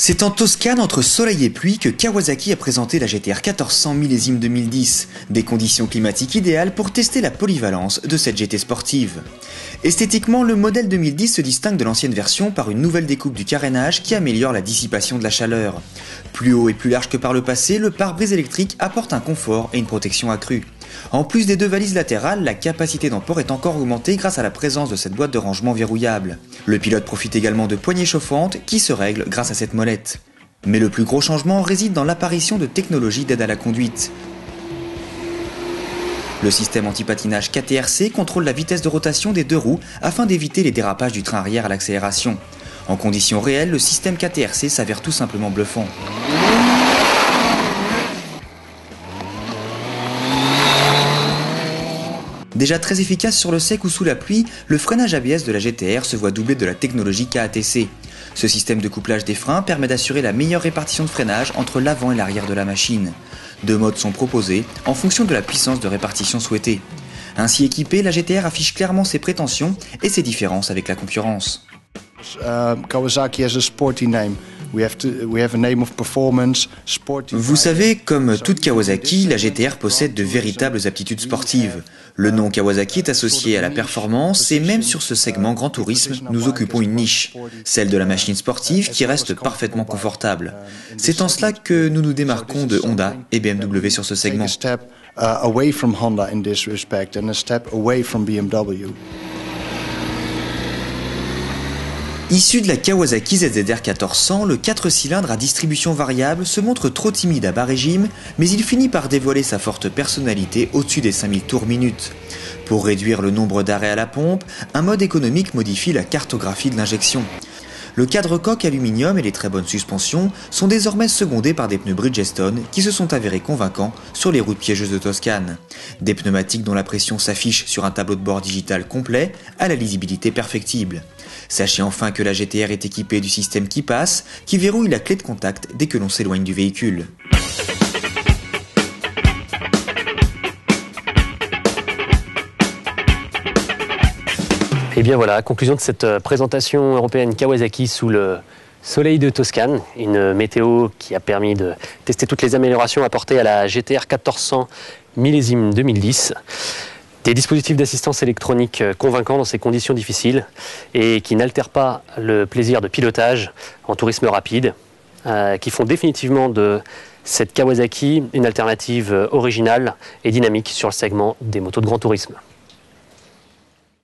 C'est en Toscane, entre soleil et pluie, que Kawasaki a présenté la GT-R 1400 millésime 2010. Des conditions climatiques idéales pour tester la polyvalence de cette GT sportive. Esthétiquement, le modèle 2010 se distingue de l'ancienne version par une nouvelle découpe du carénage qui améliore la dissipation de la chaleur. Plus haut et plus large que par le passé, le pare-brise électrique apporte un confort et une protection accrue. En plus des deux valises latérales, la capacité d'emport est encore augmentée grâce à la présence de cette boîte de rangement verrouillable. Le pilote profite également de poignées chauffantes qui se règlent grâce à cette molette. Mais le plus gros changement réside dans l'apparition de technologies d'aide à la conduite. Le système anti-patinage KTRC contrôle la vitesse de rotation des deux roues afin d'éviter les dérapages du train arrière à l'accélération. En conditions réelles, le système KTRC s'avère tout simplement bluffant. Déjà très efficace sur le sec ou sous la pluie, le freinage ABS de la GT-R se voit doublé de la technologie KATC. Ce système de couplage des freins permet d'assurer la meilleure répartition de freinage entre l'avant et l'arrière de la machine. Deux modes sont proposés en fonction de la puissance de répartition souhaitée. Ainsi équipée, la GT-R affiche clairement ses prétentions et ses différences avec la concurrence. Kawasaki has a sporty name. Vous savez, comme toute Kawasaki, la GT-R possède de véritables aptitudes sportives. Le nom Kawasaki est associé à la performance et même sur ce segment Grand Tourisme, nous occupons une niche, celle de la machine sportive qui reste parfaitement confortable. C'est en cela que nous nous démarquons de Honda et BMW sur ce segment. Issu de la Kawasaki ZZ-R 1400, le 4 cylindres à distribution variable se montre trop timide à bas régime, mais il finit par dévoiler sa forte personnalité au-dessus des 5000 tours minute. Pour réduire le nombre d'arrêts à la pompe, un mode économique modifie la cartographie de l'injection. Le cadre-coque aluminium et les très bonnes suspensions sont désormais secondés par des pneus Bridgestone qui se sont avérés convaincants sur les routes piégeuses de Toscane. Des pneumatiques dont la pression s'affiche sur un tableau de bord digital complet à la lisibilité perfectible. Sachez enfin que la GT-R est équipée du système KeePass qui verrouille la clé de contact dès que l'on s'éloigne du véhicule. Et bien voilà, conclusion de cette présentation européenne Kawasaki sous le soleil de Toscane, une météo qui a permis de tester toutes les améliorations apportées à la GT-R 1400 millésime 2010. Des dispositifs d'assistance électronique convaincants dans ces conditions difficiles et qui n'altèrent pas le plaisir de pilotage en tourisme rapide, qui font définitivement de cette Kawasaki une alternative originale et dynamique sur le segment des motos de grand tourisme.